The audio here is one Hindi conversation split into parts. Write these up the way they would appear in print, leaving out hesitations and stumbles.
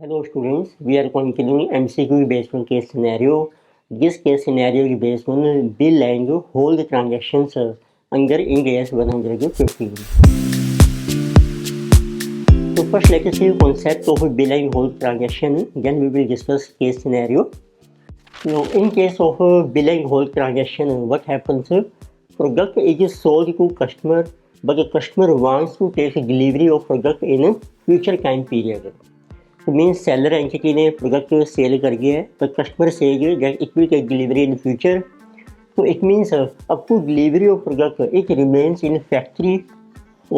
Hello students, we are continuing MCQ based on case scenario. This case scenario is based on bill and hold transactions under Ind AS 115. So first let us see the concept of bill and hold transaction, then we will discuss case scenario. Now in case of bill and hold transaction, what happens? Product is sold to customer, but the customer wants to take delivery of product in a future time period. तो मीन सेलर एंटिटी ने प्रोडक्ट सेल कर दिया है तो customer says that it will take delivery in future. तो it means up to delivery of product it remains in factory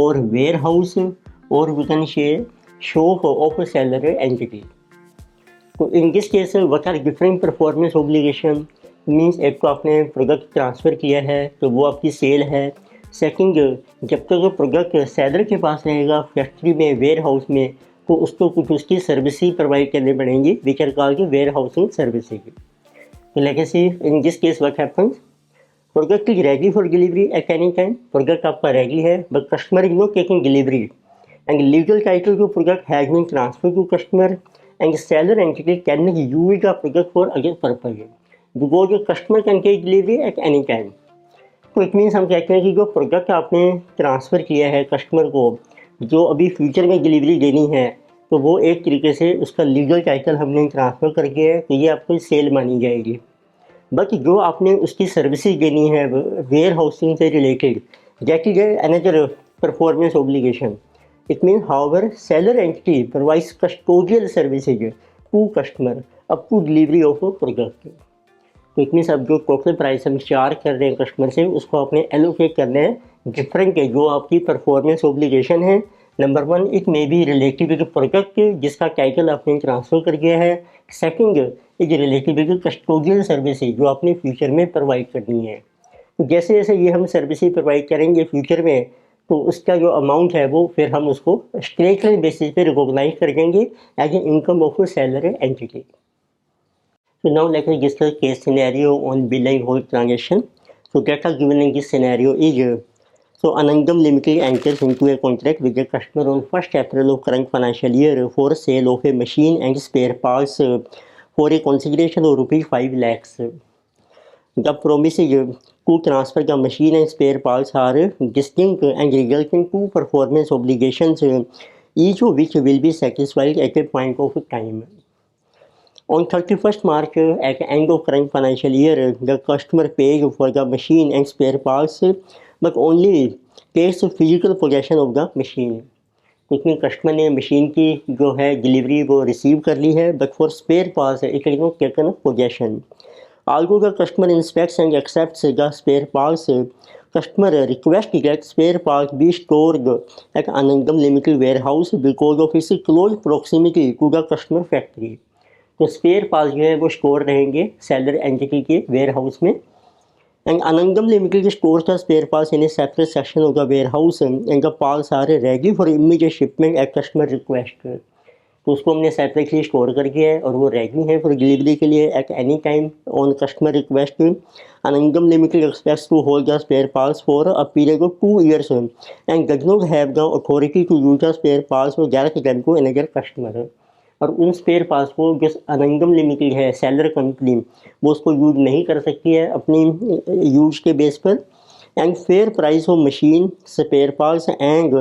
और वेयर हाउस और we can show of seller entity. तो in this case what are different performance obligation. Means एक तो आपने प्रोडक्ट ट्रांसफ़र किया है तो वो आपकी सेल है. सेकंड, जब तक वो प्रोडक्ट सेलर के पास रहेगा फैक्ट्री में वेयर हाउस में तो उसको कुछ उसकी सर्विसेज प्रोवाइड करने पड़ेंगी which are called warehousing services. तो let us see in this case what happens. Product is ready for delivery at any time. Product आपका रेडी है but customer is not taking delivery and legal title to product has been transfer to customer and seller entity can not use the product for other purpose because customer can take delivery at any time. तो इट मीन्स हम कहते हैं कि जो प्रोडक्ट आपने ट्रांसफ़र किया है कस्टमर को जो अभी फ्यूचर में डिलीवरी देनी है तो वो एक तरीके से उसका लीगल टाइटल हमने ट्रांसफ़र करके है तो ये आपको सेल मानी जाएगी. बट जो आपने उसकी सर्विसेज देनी है वेयर हाउसिंग से related that is another performance obligation. It mean however seller entity provides custodial services to customer up to delivery of product. तो इट मीन्स अब जो टोटल प्राइस हम चार्ज कर रहे हैं कस्टमर से उसको आपने एलोकेट करना है डिफरेंट है जो आपकी परफॉर्मेंस ऑब्लिगेशन है. Number one, it may be related with product जिसका टाइटल आपने ट्रांसफ़र कर दिया है. Second is related with custodial services जो आपने फ्यूचर में प्रोवाइड करनी है. तो जैसे जैसे ये हम सर्विसेज प्रोवाइड करेंगे फ्यूचर में तो उसका जो अमाउंट है वो फिर हम उसको स्ट्रेट लाइन बेसिस पे रिकॉग्नाइज कर देंगे as a income of seller entity. So now let us discuss case scenario on bill and hold transaction. So data given in this scenario is so Anandam Limited enters into a contract with the customer on 1st April of current financial year for sale of a machine and spare parts for a consideration of rupees 5 lakhs. The promise is to transfer the machine and spare parts are distinct and result in two performance obligations, each of which will be satisfied at a point of time. On 31st March, at the end of current financial year, the customer pays for the machine and spare parts, but only takes physical possession of the machine. क्योंकि कस्टमर ने मशीन की जो है डिलीवरी वो रिसीव कर ली है but for spare parts it is not taken possession. Although the customer inspects and accepts the spare parts, customer requests that spare parts be stored at Anandam Limited warehouse because of its close proximity to the customer factory. तो स्पेयर पार्ट्स जो है वो स्टोर रहेंगे सेलर एंटिटी के वेयर हाउस में and Anandam limited store the spare parts in a separate section of the warehouse and the parts are ready for immediate shipment at customer request. तो उसको हमने सेपरेटली स्टोर करके है और वो रेडी है फॉर डिलीवरी के लिए at any time on customer request. Anandam limited expects to hold the spare parts for a period of 2 years and does not have the authority to use the spare parts for direct them to another customer. और उन स्पेयर पार्ट्स को जो अनंदम लिमिटेड है सेलर कंपनी वो उसको यूज नहीं कर सकती है अपनी यूज के बेस पर. And fair price of machine spare parts and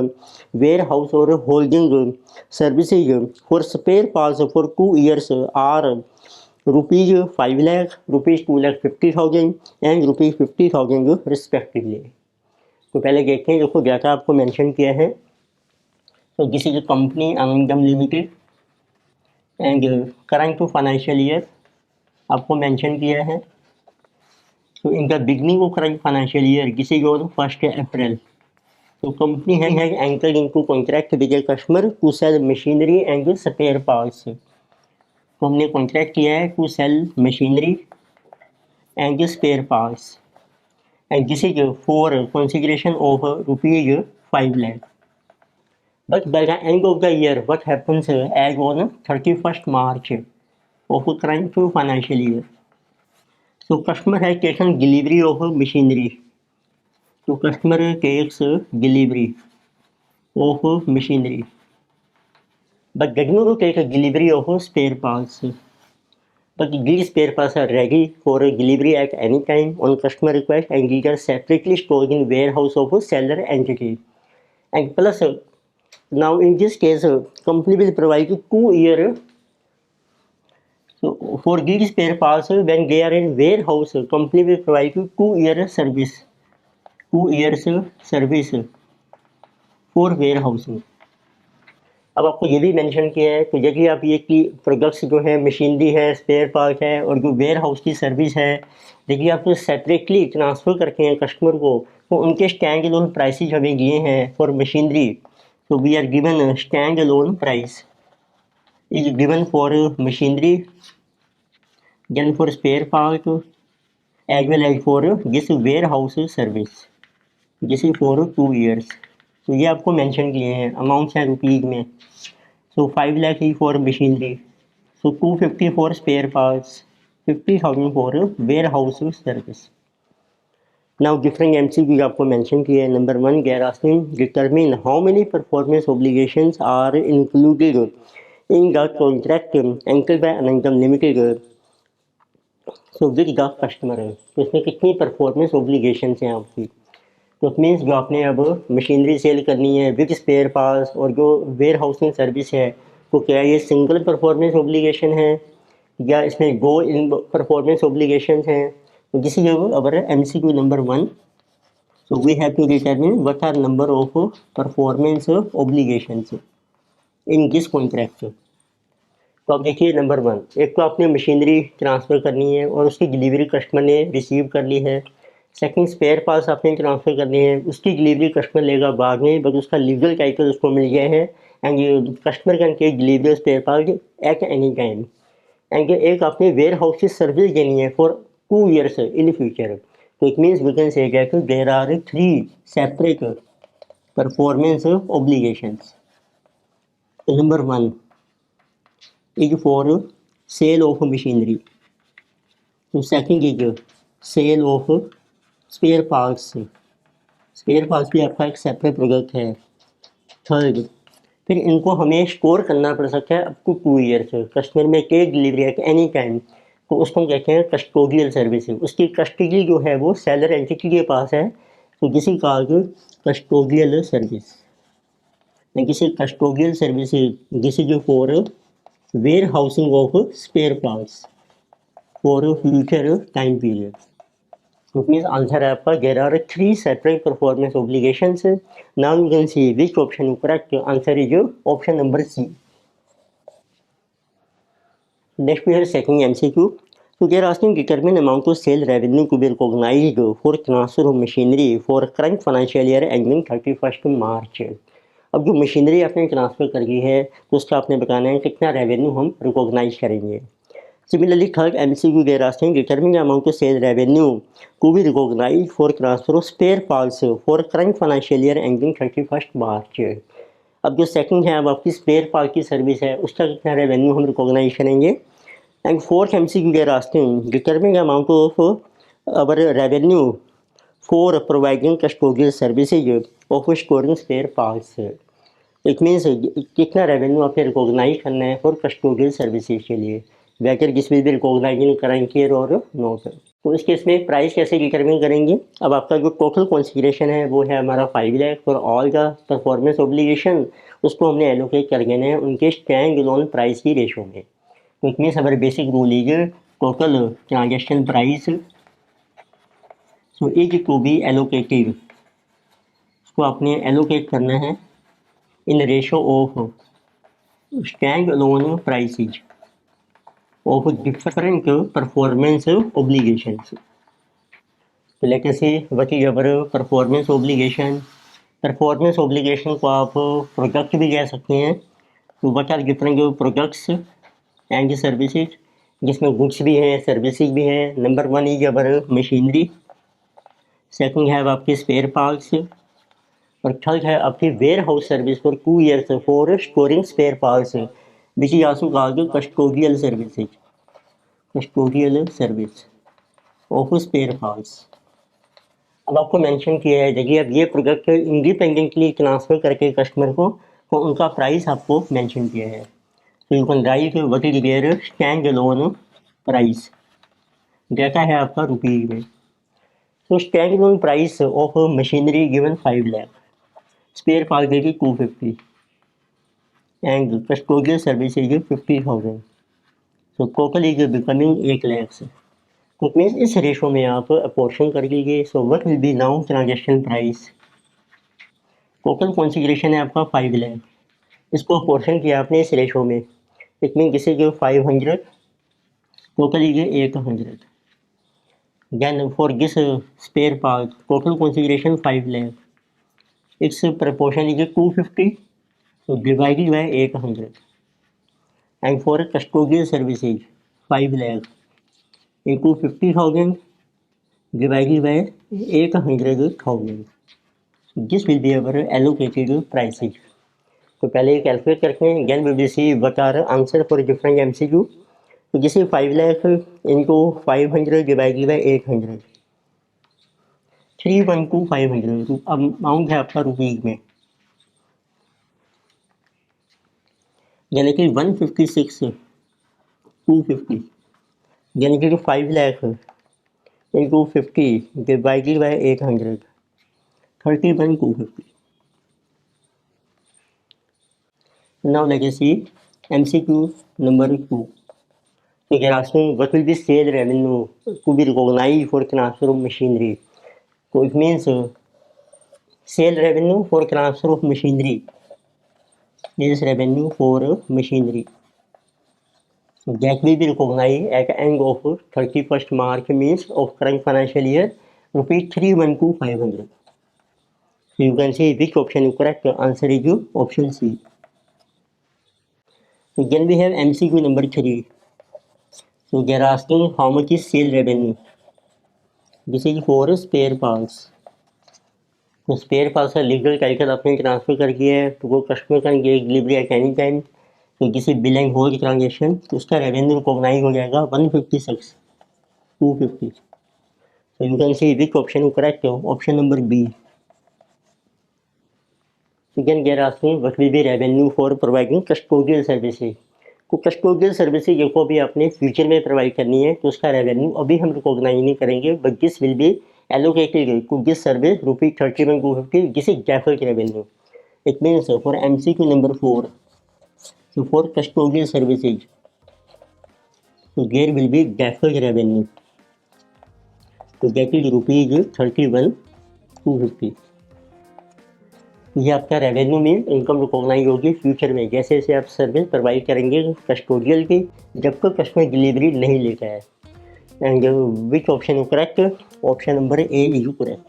warehouse और holding services for spare parts for 2 years are rupees 5 lakh, rupees 2,50,000 and rupees 50,000 respectively. तो पहले देखते हैं देखो डाटा आपको मेंशन किया है. तो this is company Anandam limited and current two financial year आपको मेंशन किया है. तो in the beginning of current financial year this is on 1st April. तो company has entered into contract with a customer to sell machinery and spare parts. तो हमने कॉन्ट्रैक्ट किया है to sell machinery and spare parts and this is for consideration of rupees 5 lakh. But by the end of the year, what happens as on 31st March of the current financial year? So customer has taken delivery of machinery. So customer takes delivery of machinery. but does not take a delivery of spare parts. But these spare parts are ready for delivery at any time on customer request, and these are separately stored in warehouse of a seller entity. And plus, now in this case, company will provide you 2 year. So for these spare parts, when they are in warehouse, company will provide you 2 year service. 2 years service for warehousing. अब आपको ये भी मेंशन किया है कि यदि आप ये कि प्रोडक्ट्स जो है मशीनरी है, स्पेयर पार्ट है और जो वेयर हाउस की सर्विस है, देखिए आप सेपरेटली ट्रांसफ़र करते हैं कस्टमर को, तो उनके स्टैंड अलोन प्राइसेज हमें दिए हैं for machinery. So we are given a standalone price is given for machinery, then for spare part, as well as for this warehouse service. This is for 2 years. तो ये आपको मेंशन किए हैं, अमाउंट्स हैं रुपीज़ में. So 5 lakh is for machinery. So 250 for spare parts, 50,000 for warehouse service. Now different MCQs आपको मेंशन किए हैं. Number 1 they are asking determine how many performance obligations are included in the contract anchored by Anandam Limited. So with the customer है, तो इसमें कितनी परफॉर्मेंस ओब्लिगेशन हैं आपकी. तो इट मीन्स जो आपने अब मशीनरी सेल करनी है विद स्पेयर पार्ट्स और जो वेयर हाउसिंग सर्विस है, तो क्या ये सिंगल परफॉर्मेंस ओब्लिगेशन है या इसमें दो इन परफॉर्मेंस ओब्लिगेशन हैं. तो this is our MCQ number 1. So we have to determine what are number of performance obligations in this contract. तो अब देखिए नंबर 1, एक तो आपने मशीनरी ट्रांसफ़र करनी है और उसकी डिलीवरी कस्टमर ने रिसीव कर ली है. सेकंड स्पेयर पार्ट्स आपने ट्रांसफ़र करनी है, उसकी डिलीवरी कस्टमर लेगा बाद में, बट उसका लीगल टाइटल उसको मिल गया है. And customer can take delivery spare part at any time. And एक आपने वेयर हाउस की सर्विस देनी है फॉर 2 years इन फ्यूचर. तो it means we can say that there are 3 separate performance obligations. Number 1 is for sale of machinery. So second is sale of spare parts. Spare parts भी आपका एक सेपरेट प्रोडक्ट है. थर्ड, फिर इनको हमें स्टोर करना पड़ सकता है up to 2 years. Customer may take delivery at any time, तो उसको हम कहते हैं कस्टोडियल सर्विस. उसकी कस्टडी जो है वो सेलर एंटिटी के पास है. तो किसी कार्ड कस्टोडियल सर्विस, किसी custodial service this is for warehousing of spare parts for future time period. It means answer है आपका there are 3 separate performance obligations. Now you can see which option is correct. Answer is option number C. Next we have second MCQ. So they are asking determine amount of sale revenue to be recognized for transfer of machinery for current financial year ending 31st March. अब जो मशीनरी आपने ट्रांसफ़र करी है तो उसका आपने बताना है कितना रेवेन्यू हम रिकॉग्नाइज करेंगे. Similarly, third MCQ they are asking determine the amount of sale revenue to be recognized for transfer of spare parts for current financial year ending 31st March. अब जो सेकंड है, अब आपकी स्पेयर पार्ट की सर्विस है, उसका कितना रेवेन्यू हम रिकॉग्नाइज करेंगे. And fourth MCQ they are asking determine the amount of our revenue for providing custodial services of storing spare parts. It means कितना रेवेन्यू आपने रिकॉग्नाइज करना है फॉर कस्टोडियल सर्विसेज के लिए, वैकर जिस will be recognise in current year और नोट. तो इस केस में प्राइस कैसे डिटरमिन करेंगे. अब आपका जो टोटल कॉन्सिडरेशन है वो है हमारा 5 lakh for all the performance obligation. उसको हमने एलोकेट कर देना है उनके स्टैंड अलोन प्राइस की रेशो में. तो इट मीन्स हमारे basic rule is total transaction price so is to be allocated. उसको आपने एलोकेट करना है in ratio of stand-alone prices of different performance obligations. So let us see what is our performance obligation. Performance obligation को आप प्रोडक्ट भी कह सकते हैं. तो what are different products and services, जिसमें गुड्स भी हैं सर्विसेज भी हैं. Number 1 is our machinery, second है आपके स्पेयर पार्ट्स, और थर्ड है आपकी warehouse service for 2 years for storing spare parts which is also called custodial services. Custodial service of spare parts. अब आपको मेंशन किया है देखिए अब ये प्रोडक्ट इंडिपेंडेंटली ट्रांसफ़र करके कस्टमर को, तो उनका प्राइस आपको मेंशन किया है। तो you can right what is their stand alone price, data है आपका रुपीज में। तो stand alone price of machinery given 5 lakh, spare part देगी 250 एंड कस्टोडियल सर्विस इज 50,000। तो टोटल इज बिकमिंग 1 लाख। तो मीन्स इस रेशो में आप अपोर्शन कर लीजिए। So what will B now transaction price. Total consideration है आपका 5 लाख, इसको अपोर्शन किया आपने इस रेशो में, it mean this is 500, total is 800। Then for this spare part total consideration 5 lakh, its proportion is 250, so divided by 800, and for custodial services 5 lakh into 50,000 divided by 800,000, this will be our allocated prices। तो पहले कैलकुलेट करते हैं, again we will see what are answer for different MCQ। तो जैसे 5 lakh into 500 divided by 800, 312,500 amount है आपका रुपीज में, यानी कि 156 250, यानी कि 5 lakh into 50 divided by 800, 31,250। Now let us see MCQ number 2। So they are asking what will be sale revenue to be recognized for transfer of machinery। So it means sale revenue for transfer of machinery is revenue for machinery, so that will be recognized at end of 31st March means of current financial year, rupees 312,500। So you can see which option is correct, answer is option C। So then we have MCQ number 3। So they are asking how much is sale revenue, this is for spare parts। तो स्पेयर पार्ट्स का लीगल टाइटल आपने ट्रांसफर कर दिया है, तो वो customer can get delivery at any time. तो किसी बिल एंड होल्ड ट्रांजेक्शन, तो उसका रेवेन्यू रिकॉग्नाइज हो जाएगा 156 250। तो you can see which option correct, option number B. Second they're asking what will be revenue for providing custodial services. तो कस्टोडियल सर्विसेज जो भी आपने फ्यूचर में प्रोवाइड करनी है, तो उसका रेवेन्यू अभी हम रिकॉग्नाइज नहीं करेंगे, but this will be allocated to this service rupees 31,250, this is deferred revenue। It means for MCQ number 4, so for custodial services, so there will be deferred revenue, so that is rupees 31,250। ये आपका रेवेन्यू मीन इनकम रिकॉग्नाइज होगी फ्यूचर में, जैसे जैसे आप सर्विस प्रोवाइड करेंगे कस्टोडियल की, जब तक कस्टमर डिलीवरी नहीं लेता है। And which option is correct? Option number A is correct।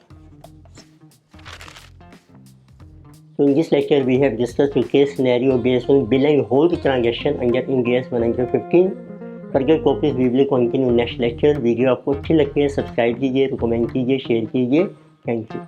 So in this lecture we have discussed a case scenario based on bill and hold transaction under Ind AS 115। Further topic we will continue next lecture. Video आपको अच्छी लगती है सब्सक्राइब कीजिए, रिकमेंड कीजिए, शेयर कीजिए। Thank you.